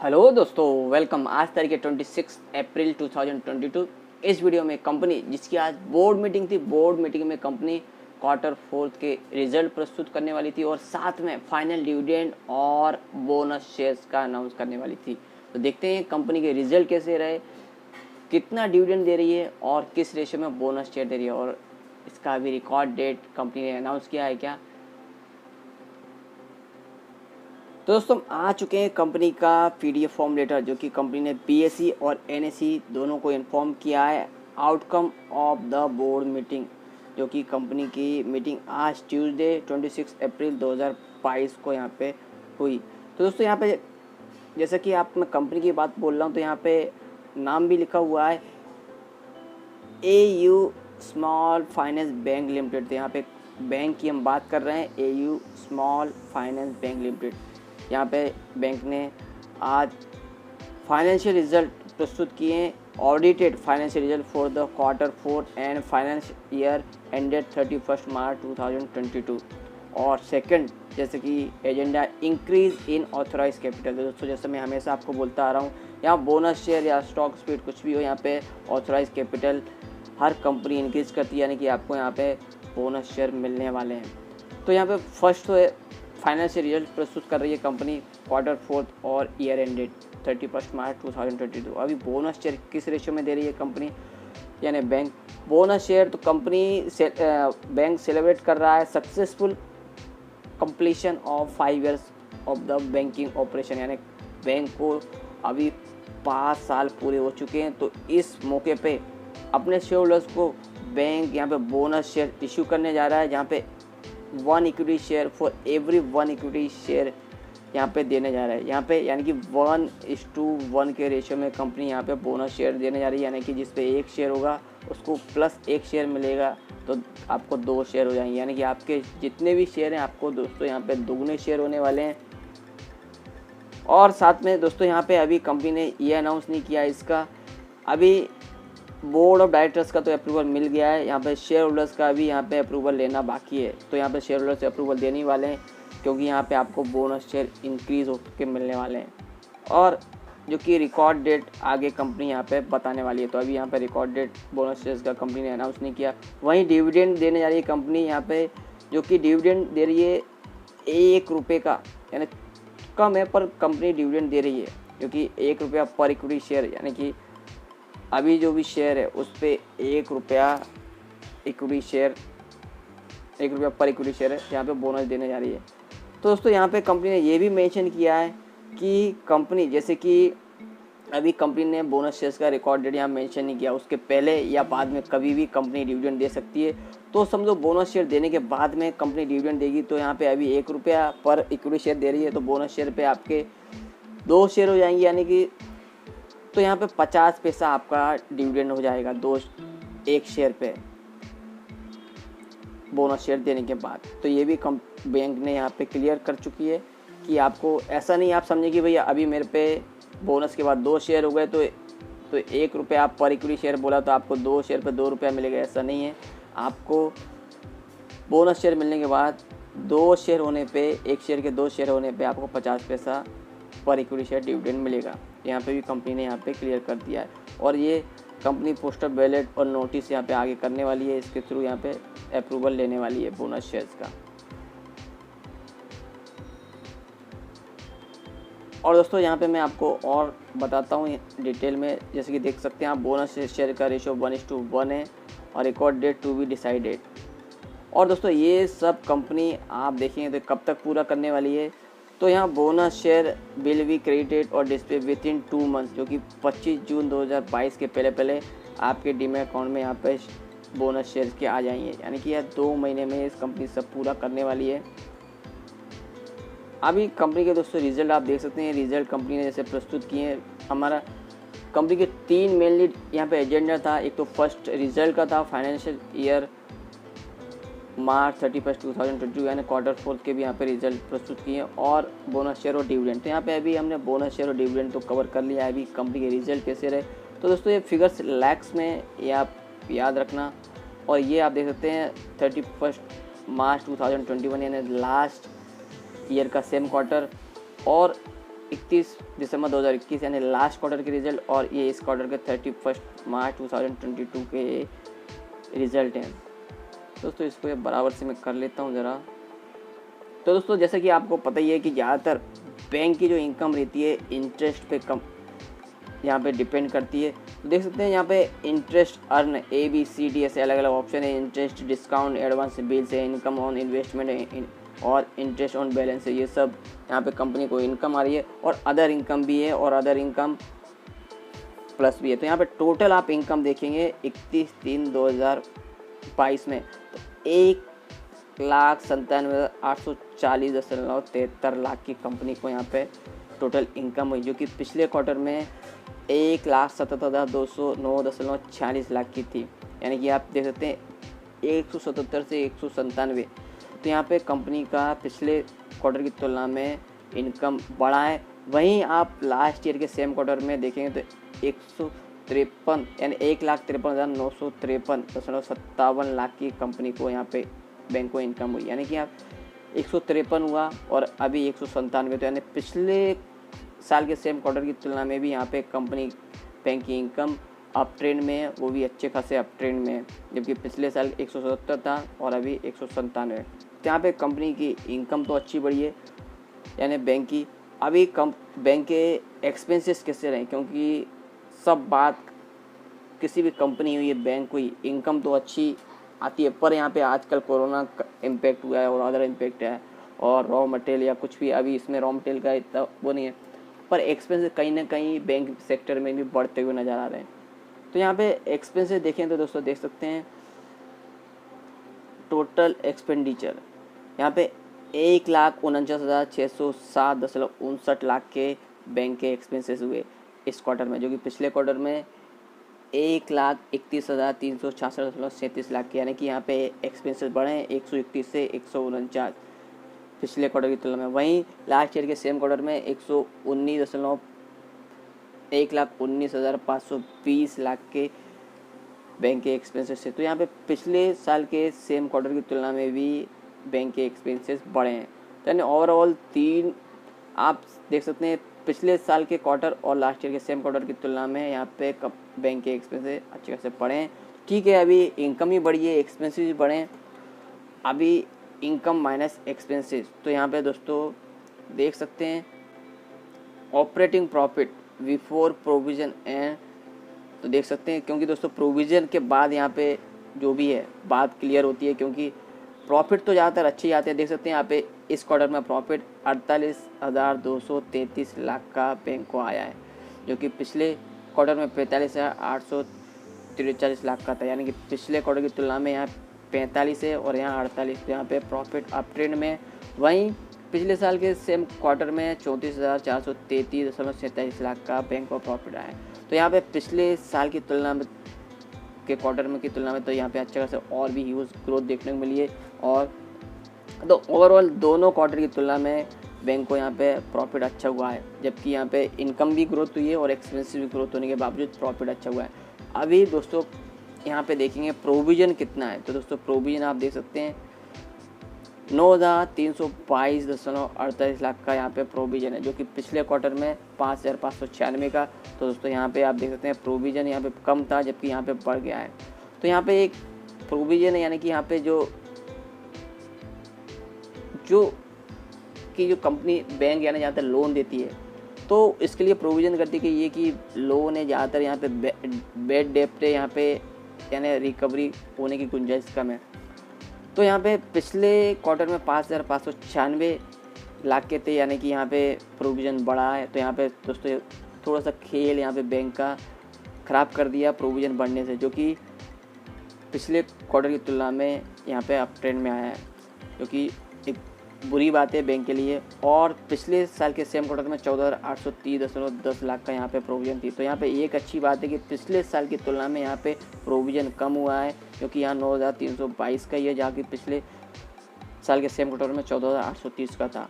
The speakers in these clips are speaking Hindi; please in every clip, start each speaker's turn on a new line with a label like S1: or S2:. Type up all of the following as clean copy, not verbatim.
S1: हेलो दोस्तों, वेलकम। आज तारीख है 26 अप्रैल 2022। इस वीडियो में कंपनी जिसकी आज बोर्ड मीटिंग थी, बोर्ड मीटिंग में कंपनी क्वार्टर फोर्थ के रिजल्ट प्रस्तुत करने वाली थी और साथ में फाइनल डिविडेंड और बोनस शेयर्स का अनाउंस करने वाली थी। तो देखते हैं कंपनी के रिजल्ट कैसे रहे, कितना डिविडेंड दे रही है और किस रेशो में बोनस शेयर दे रही है, और इसका अभी रिकॉर्ड डेट कंपनी ने अनाउंस किया है क्या। तो दोस्तों आ चुके हैं कंपनी का पीडीएफ फॉर्म लेटर, जो कि कंपनी ने बीएसई और एनएसई दोनों को इन्फॉर्म किया है outcome of the board meeting, जो कि कंपनी की मीटिंग आज ट्यूसडे 26 अप्रैल 2022 को यहाँ पे हुई। तो दोस्तों यहाँ पे जैसा कि आप मैं कंपनी की बात बोल रहा हूँ, तो यहाँ पे नाम भी लिखा हुआ है AU small finance bank limited. तो यहाँ पे बैंक की हम बात कर रहे हैं, AU small finance bank limited. यहाँ पे बैंक ने आज फाइनेंशियल रिजल्ट प्रस्तुत किए हैं, audited financial result for the quarter four and finance year ended 31 March 2022। और सेकंड, जैसे कि agenda increase in authorise capital. दोस्तों जैसे मैं हमेशा आपको बोलता आ रहा हूँ, यहाँ बोनस शेयर या स्टॉक स्प्लिट कुछ भी हो, यहाँ पे ऑथराइज कैपिटल हर कंपनी इंक्रीज करती है, यानी कि आपको यहाँ पे बोनस शेयर मिलने वाले हैं। तो यहाँ पे फर्स्ट तो फाइनेंशियल रिजल्ट प्रस्तुत कर रही है कंपनी क्वार्टर फोर्थ और ईयर एंडेड 31 मार्च 2022। अभी बोनस शेयर किस रेशियो में दे रही है कंपनी, यानी बैंक बोनस शेयर। तो कंपनी बैंक सेलिब्रेट कर रहा है successful completion of 5 years of the banking operation, यानी बैंक को अभी 5 साल पूरे हो चुके हैं। तो इस मौके पे अपने शेयर होल्डर्स को बैंक यहाँ पे बोनस शेयर इशू करने जा रहा है, जहाँ पे 1 equity share for every 1 equity share यहाँ पे देने जा रहा है। यहाँ पे यानी कि 1:1 के रेशियो में कंपनी यहाँ पे बोनस शेयर देने जा रही है, यानी कि जिस पे 1 शेयर होगा उसको प्लस 1 शेयर मिलेगा, तो आपको 2 शेयर हो जाएंगे, यानी कि आपके जितने भी शेयर हैं आपको दोस्तों यहाँ पे दुगने शेयर होने वाले हैं। और साथ में दोस्तों यहाँ पे अभी कंपनी ने ये अनाउंस नहीं किया, इसका अभी बोर्ड ऑफ डायरेक्टर्स का तो अप्रूवल मिल गया है, यहाँ पे शेयर होल्डर्स का भी यहाँ पे अप्रूवल लेना बाकी है। तो यहाँ पे शेयर होल्डर्स से अप्रूवल देने वाले हैं, क्योंकि यहाँ पे आपको बोनस शेयर इंक्रीज होकर मिलने वाले हैं, और जो कि रिकॉर्ड डेट आगे कंपनी यहाँ पे बताने वाली है। तो अभी यहाँ पे रिकॉर्ड डेट बोनस शेयर्स का कंपनी ने अनाउंस नहीं किया। वहीं डिविडेंड देने जा रही है कंपनी यहाँ पे, जो कि डिविडेंड दे रही है 1 रुपये का, यानी कम है पर कंपनी डिविडेंड दे रही है, क्योंकि 1 रुपया पर इक्विटी शेयर, यानी कि अभी जो भी शेयर है उस पर 1 रुपया इक्विटी शेयर, 1 रुपया पर इक्विटी शेयर है, यहाँ पे बोनस देने जा रही है। तो दोस्तों यहाँ पे कंपनी ने ये भी मेंशन किया है कि कंपनी जैसे कि अभी कंपनी ने बोनस शेयर्स का रिकॉर्ड डेट यहाँ मेंशन नहीं किया, उसके पहले या बाद में कभी भी कंपनी डिविडेंड दे सकती है। तो समझो बोनस शेयर देने के बाद में कंपनी डिविडेंड देगी, तो यहाँ पे अभी 1 रुपया पर इक्विटी शेयर दे रही है, तो बोनस शेयर पे आपके 2 शेयर हो जाएंगे, यानी कि तो यहाँ पे 50 पैसा आपका डिविडेंड हो जाएगा 1 शेयर पे बोनस शेयर देने के बाद। तो ये भी बैंक ने यहाँ पे क्लियर कर चुकी है कि आपको ऐसा नहीं आप समझे कि भैया अभी मेरे पे बोनस के बाद 2 शेयर हो गए तो 1 रुपया आप पर इक्विटी शेयर बोला तो आपको 2 शेयर पे 2 रुपया मिलेगा, ऐसा नहीं है। आपको बोनस शेयर मिलने के बाद 2 शेयर होने पे, 1 शेयर के 2 शेयर होने पे आपको 50 पैसा पर इक्विटी शेयर डिविडेंड मिलेगा। यहाँ पे भी कंपनी ने यहाँ पे क्लियर कर दिया है, और ये कंपनी पोस्टल बैलेट और नोटिस यहाँ पे आगे करने वाली है, इसके थ्रू यहाँ पे अप्रूवल लेने वाली है बोनस शेयर्स का। और दोस्तों यहाँ पे मैं आपको और बताता हूँ डिटेल में, जैसे कि देख सकते हैं आप बोनस शेयर का रेशो 1:1 है, और record date to be decided. और दोस्तों ये सब कंपनी आप देखेंगे तो कब तक पूरा करने वाली है, तो यहाँ bonus share will be credited और डिस्प्ले विद इन 2 मंथ्स, जो कि 25 जून 2022 के पहले आपके डीमैट अकाउंट में यहाँ पे बोनस शेयर के आ जाएंगे, यानी कि यह 2 महीने में इस कंपनी सब पूरा करने वाली है। अभी कंपनी के दोस्तों रिजल्ट आप देख सकते हैं, रिजल्ट कंपनी ने जैसे प्रस्तुत किए हैं। हमारा कंपनी के 3 मेनली यहाँ पे एजेंडा था, एक तो फर्स्ट रिजल्ट का था फाइनेंशियल ईयर मार्च 31 2022, यानी क्वार्टर फोर्थ के भी यहाँ पे रिजल्ट प्रस्तुत किए हैं, और बोनस शेयर और डिविडेंड। तो यहाँ पे अभी हमने बोनस शेयर और डिविडेंड तो कवर कर लिया है। अभी कंपनी के रिजल्ट कैसे रहे, तो दोस्तों ये फिगर्स लैक्स में ये आप याद रखना। और ये आप देख सकते हैं 31 मार्च 2021, यानी लास्ट ईयर का सेम क्वार्टर, और 31 दिसंबर 2021 यानी लास्ट क्वार्टर के रिजल्ट, और ये इस क्वार्टर के 31 मार्च 2022 के रिजल्ट हैं दोस्तों। इसको ये बराबर से मैं कर लेता हूँ ज़रा। तो दोस्तों जैसा कि आपको पता ही है कि ज़्यादातर बैंक की जो इनकम रहती है इंटरेस्ट पे कम यहाँ पे डिपेंड करती है। तो देख सकते हैं यहाँ पे इंटरेस्ट अर्न ABCD ऐसे अलग अलग ऑप्शन है। इंटरेस्ट, डिस्काउंट, एडवांस बिल्स है, इनकम ऑन इन्वेस्टमेंट और इंटरेस्ट ऑन बैलेंस है। ये सब यहाँ पे कंपनी को इनकम आ रही है, और अदर इनकम भी है, और अदर इनकम प्लस भी है। तो यहाँ पे टोटल आप इनकम देखेंगे 31/3/2022 में तो 1,97,840.73 लाख की कंपनी को यहाँ पे टोटल इनकम हुई, जो कि पिछले क्वार्टर में 1,77,209.46 लाख की थी। यानी कि आप देख सकते हैं 177 से 197। तो यहाँ पे कंपनी का पिछले क्वार्टर की तुलना में इनकम बढ़ा है। वहीं आप लास्ट ईयर के सेम क्वार्टर में देखेंगे तो 153 यानी 1,53,953.57 लाख की कंपनी को यहाँ पे बैंक को इनकम हुई। यानी कि आप 153 हुआ और अभी 197, तो यानी पिछले साल के सेम क्वार्टर की तुलना में भी यहाँ पे कंपनी बैंक की इनकम अप ट्रेंड में है, वो भी अच्छे खासे अप ट्रेंड में है। जबकि पिछले साल 177 था और अभी 197। तो यहाँ पे कंपनी की इनकम तो अच्छी बढ़ी है यानी बैंक की। अभी बैंक के एक्सपेंसेस कैसे रहे, क्योंकि सब बात किसी भी कंपनी हुई, बैंक हुई, इनकम तो अच्छी आती है, पर यहाँ पे आजकल कोरोना का इम्पैक्ट हुआ है और अदर इम्पैक्ट है, और रॉ मटेरियल या कुछ भी अभी इसमें रॉ मटेरियल का इतना वो नहीं है, पर एक्सपेंसेस कहीं ना कहीं बैंक सेक्टर में भी बढ़ते हुए नज़र आ रहे हैं। तो यहाँ पे एक्सपेंसेस देखें तो दोस्तों देख सकते हैं टोटल एक्सपेंडिचर यहाँ पे 1,49,607.59 लाख के बैंक के एक्सपेंसेस हुए इस क्वार्टर में, जो कि पिछले क्वार्टर में 1,31,366.37 लाख के। यानी कि यहाँ पे एक्सपेंसेस बढ़े हैं 131 से 149 पिछले क्वार्टर की तुलना में। वहीं लास्ट ईयर के सेम क्वार्टर में 1,19,520 लाख के बैंक के एक्सपेंसेस थे। तो यहाँ पे पिछले साल के सेम क्वार्टर की तुलना में भी बैंक के एक्सपेंसेस बढ़े हैं। तो यानी ओवरऑल तीन आप देख सकते हैं पिछले साल के क्वार्टर और लास्ट ईयर के सेम क्वार्टर की तुलना में यहाँ पे बैंक के एक्सपेंसेस अच्छे खासे बढ़े हैं। ठीक है, अभी इनकम ही बढ़ी है, एक्सपेंसेस भी बढ़े हैं। अभी इनकम माइनस एक्सपेंसेस, तो यहाँ पे दोस्तों देख सकते हैं operating profit before provision and, तो देख सकते हैं क्योंकि दोस्तों प्रोविज़न के बाद यहाँ पे जो भी है बात क्लियर होती है, क्योंकि प्रॉफिट तो ज़्यादातर अच्छे ही आते हैं। देख सकते हैं यहाँ पे इस क्वार्टर में प्रॉफिट 48,233 लाख का बैंक को आया है, जो कि पिछले क्वार्टर में 45,843 लाख का था। यानी कि पिछले क्वार्टर की तुलना में यहाँ 45 है और यहाँ 48, यहाँ पे प्रॉफिट अप ट्रेंड में। वहीं पिछले साल के सेम क्वार्टर में 34,433.47 लाख का बैंक को प्रॉफिट आया है। तो यहाँ पे पिछले साल की तुलना में के क्वार्टर में की तुलना में तो यहाँ पे अच्छा खासा और भी ह्यूज ग्रोथ देखने को मिली है। और तो ओवरऑल दोनों क्वार्टर की तुलना में बैंक को यहाँ पे प्रॉफिट अच्छा हुआ है, जबकि यहाँ पे इनकम भी ग्रोथ हुई है और एक्सपेंसेस भी ग्रोथ होने के बावजूद प्रॉफिट अच्छा हुआ है। अभी दोस्तों यहाँ पे देखेंगे प्रोविज़न कितना है, तो दोस्तों प्रोविज़न आप देख सकते हैं 9,322.48 लाख का यहाँ पे प्रोविज़न है, जो कि पिछले क्वार्टर में 5,596 का। तो दोस्तों यहाँ पे आप देख सकते हैं प्रोविज़न यहाँ पे कम था, जबकि यहाँ पे बढ़ गया है। तो यहाँ पे एक प्रोविज़न है, यानी कि यहाँ पे जो कंपनी बैंक यानी ज़्यादातर लोन देती है, तो इसके लिए प्रोविज़न करती है कि ये कि लोन है ज़्यादातर यहाँ पे बैड डेप्ट है, यहाँ पे यानी रिकवरी होने की गुंजाइश कम है। तो यहाँ पे पिछले क्वार्टर में 5,596 लाख के थे, यानी कि यहाँ पे प्रोविज़न बढ़ा है। तो यहाँ पे दोस्तों थोड़ा सा खेल यहाँ पे बैंक का ख़राब कर दिया प्रोविज़न बढ़ने से, जो कि पिछले क्वार्टर की तुलना में यहाँ पे अप ट्रेंड में आया है, जो कि एक बुरी बात है बैंक के लिए। और पिछले साल के सेम क्वार्टर में 14,830.10 लाख का यहाँ पे प्रोविज़न थी। तो यहाँ पे एक अच्छी बात है कि पिछले साल की तुलना में यहाँ पे प्रोविज़न कम हुआ है, क्योंकि यहाँ 9,322 का ही है, जहाँ कि पिछले साल के सेम क्वार्टर में 14,830 का था।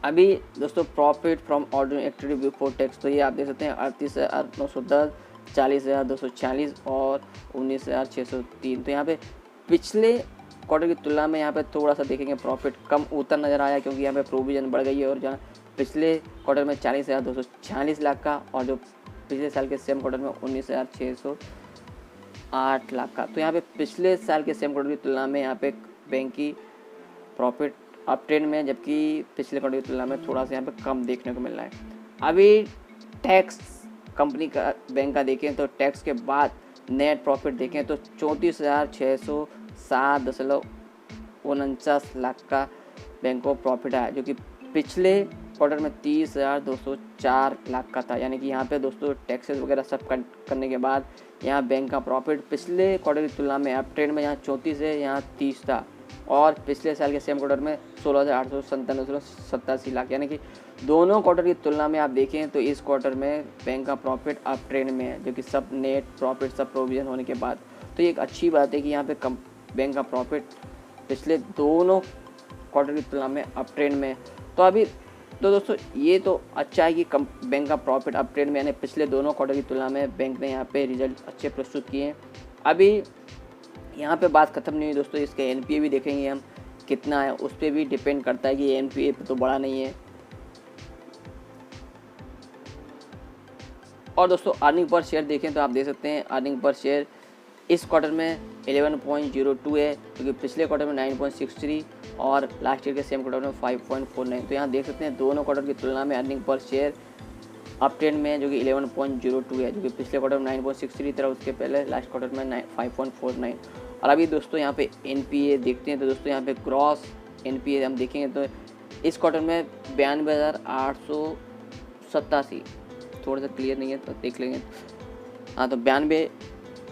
S1: अभी दोस्तों profit from ordinary activity before tax, तो ये आप देख सकते हैं 38,910, 40,246 और 19,603। तो यहाँ पे पिछले क्वार्टर की तुलना में यहाँ पे थोड़ा सा देखेंगे प्रॉफिट कम उतर नज़र आया, क्योंकि यहाँ पे प्रोविज़न बढ़ गई है। और जहाँ पिछले क्वार्टर में 40,246 लाख का, और जो पिछले साल के सेम क्वार्टर में 19,608 लाख का। तो यहाँ पे पिछले साल के सेम क्वार्टर की तुलना में यहाँ पे बैंक की प्रॉफिट अप ट्रेंड में, जबकि पिछले क्वार्टर की तुलना में थोड़ा सा यहाँ पे कम देखने को मिल रहा है। अभी टैक्स कंपनी का बैंक का देखें तो टैक्स के बाद नेट प्रॉफिट देखें तो 34,607.49 लाख का बैंक को प्रॉफिट आया, जो कि पिछले क्वार्टर में 30,204 लाख का था। यानी कि यहाँ पे दोस्तों टैक्सेस वगैरह सब करने के बाद यहाँ बैंक का प्रॉफिट पिछले क्वार्टर की तुलना में अप ट्रेंड में यहाँ 34 है, यहाँ 30 था। और पिछले साल के सेम क्वार्टर में 16,897.87 लाख। यानी कि दोनों क्वार्टर की तुलना में आप देखें तो इस क्वार्टर में बैंक का प्रॉफिट अप ट्रेंड में है, जो कि सब नेट प्रॉफिट सब प्रोविज़न होने के बाद। तो ये एक अच्छी बात है कि यहाँ पे बैंक का प्रॉफिट पिछले दोनों क्वार्टर की तुलना में अप ट्रेंड में। तो दोस्तों ये तो अच्छा है कि बैंक का प्रॉफिट अप ट्रेंड में, यानी पिछले दोनों क्वार्टर की तुलना में बैंक ने यहाँ पे रिजल्ट अच्छे प्रस्तुत किए हैं। अभी यहाँ पे बात खत्म नहीं हुई दोस्तों, इसके एनपीए भी देखेंगे हम कितना है, उस पर भी डिपेंड करता है कि एनपीए तो बड़ा नहीं है। और दोस्तों अर्निंग पर शेयर देखें तो आप देख सकते हैं अर्निंग पर शेयर इस क्वार्टर में 11.02 है, क्योंकि पिछले क्वार्टर में 9.63 और लास्ट ईयर के सेम क्वार्टर में 5.49। तो यहाँ देख सकते हैं दोनों क्वार्टर की तुलना में earning per share up trend में, जो कि 11.02 है, जो कि पिछले क्वार्टर में 9.63 था, उसके पहले लास्ट क्वार्टर में 5.49। और अभी दोस्तों यहाँ पे एनपीए देखते हैं तो दोस्तों यहाँ पे ग्रॉस एनपीए हम देखेंगे तो इस क्वार्टर में 92,887, थोड़ा सा क्लियर नहीं है तो देख लेंगे। हाँ, तो 92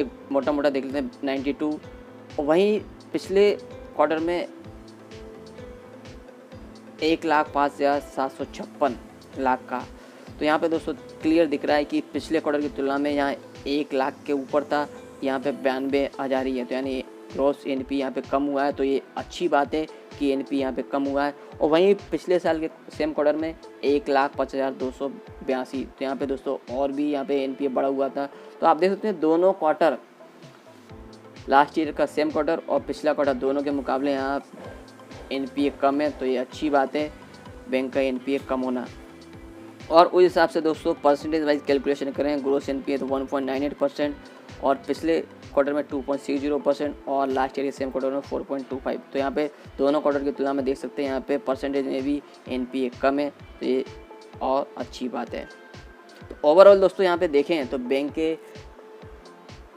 S1: एक मोटा मोटा देख लेते हैं 92। वहीं पिछले क्वार्टर में 1,05,756 लाख का। तो यहाँ पे दोस्तों क्लियर दिख रहा है कि पिछले क्वार्टर की तुलना में यहाँ 1 लाख के ऊपर था, यहाँ पे 92,000 ही है। तो यानी ग्रॉस एनपी यहाँ पे कम हुआ है, तो ये अच्छी बात है कि एनपी यहाँ पे कम हुआ है। और वहीं पिछले साल के सेम क्वार्टर में 1,05,282। तो यहाँ पे दोस्तों और भी यहाँ पे एनपी बढ़ा हुआ था। तो आप देख सकते हैं दोनों क्वार्टर, लास्ट ईयर का सेम क्वार्टर और पिछला क्वार्टर दोनों के मुकाबले यहाँ एनपीए कम है। तो ये अच्छी बात है बैंक का एनपीए कम होना। और उस हिसाब से दोस्तों परसेंटेज वाइज कैलकुलेशन करें, ग्रोस एनपीए तो 1.98% और पिछले क्वार्टर में 2.60% और लास्ट ईयर के सेम क्वार्टर में 4.25। तो यहाँ पे दोनों क्वार्टर की तुलना में देख सकते हैं यहाँ पे परसेंटेज में भी एनपीए कम है, तो ये और अच्छी बात है। तो ओवरऑल दोस्तों यहाँ पे देखें तो बैंक के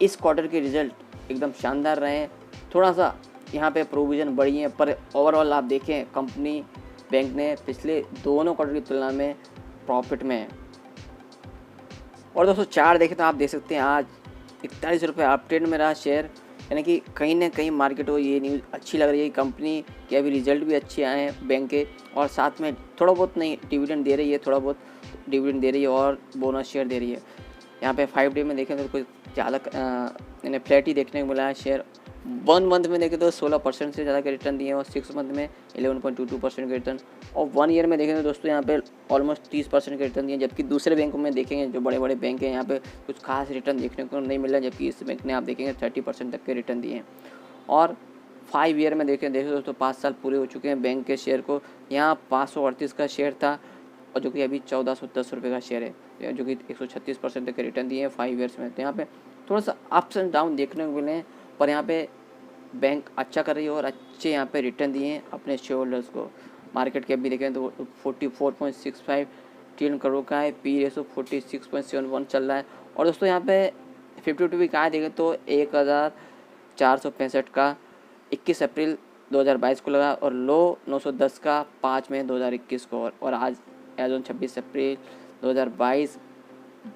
S1: इस क्वार्टर के रिजल्ट एकदम शानदार रहे हैं। थोड़ा सा यहाँ पे प्रोविज़न बढ़ी है, पर ओवरऑल आप देखें कंपनी बैंक ने पिछले दोनों क्वार्टर की तुलना में प्रॉफिट में है। और दोस्तों चार्ट देखें तो आप देख सकते हैं आज 41 रुपये अप ट्रेंड में रहा शेयर, यानी कि कहीं ना कहीं मार्केट को ये न्यूज़ अच्छी लग रही है। कंपनी के अभी रिजल्ट भी अच्छे आए हैं बैंक के, और साथ में थोड़ा बहुत नहीं डिविडेंड दे रही है, थोड़ा बहुत डिविडेंड दे रही है और बोनस शेयर दे रही है। यहाँ पे 5 डे में देखें तो कुछ ज़्यादा यानी फ्लैट ही देखने को मिला है शेयर। 1 मंथ में देखें तो 16% से ज़्यादा के रिटर्न दिए हैं और 6 मंथ में 11.22% के रिटर्न, और 1 ईयर में देखें तो दोस्तों यहाँ पे ऑलमोस्ट 30% के रिटर्न दिए। जबकि दूसरे बैंकों में देखेंगे जो बड़े बड़े बैंक हैं यहाँ पे कुछ खास रिटर्न देखने को नहीं मिला, जबकि इस बैंक ने आप देखेंगे 30% तक के रिटर्न दिए हैं। और 5 ईयर में देखें दोस्तों 5 साल पूरे हो चुके हैं बैंक के शेयर को। यहाँ 538 का शेयर था और जो कि अभी 1410 रुपये का शेयर है, जो कि 136% तक के रिटर्न दिए हैं 5 ईयर्स में। तो यहाँ पे थोड़ा सा अप्स एंड डाउन देखने को मिले हैं, पर यहाँ पे बैंक अच्छा कर रही है और अच्छे यहाँ पे रिटर्न दिए हैं अपने शेयर होल्डर्स को। मार्केट कैप भी देखें तो 44.65 ट्रिलियन करोड़ का है, पी रेशो 46.71 चल रहा है। और दोस्तों यहाँ पे 52 भी कहाँ देखें तो 1465 का 21 अप्रैल 2022 को लगा, और लो 910 का 5 मई 2021 को। और आज as on 26 April 2022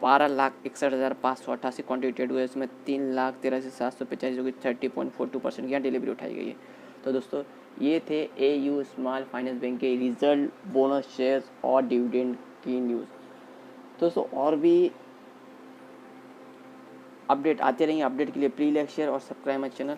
S1: 12,61,588 quantity trade हुए, इसमें 3,83,785 जो कि 30.42% की यहाँ डिलीवरी उठाई गई है। तो दोस्तों ये थे एयू स्मॉल फाइनेंस बैंक के रिजल्ट, बोनस शेयर्स और डिविडेंड की न्यूज़। दोस्तों और भी अपडेट आते रहेंगे, अपडेट के लिए प्लीज़ लाइक शेयर और सब्सक्राइब माय चैनल।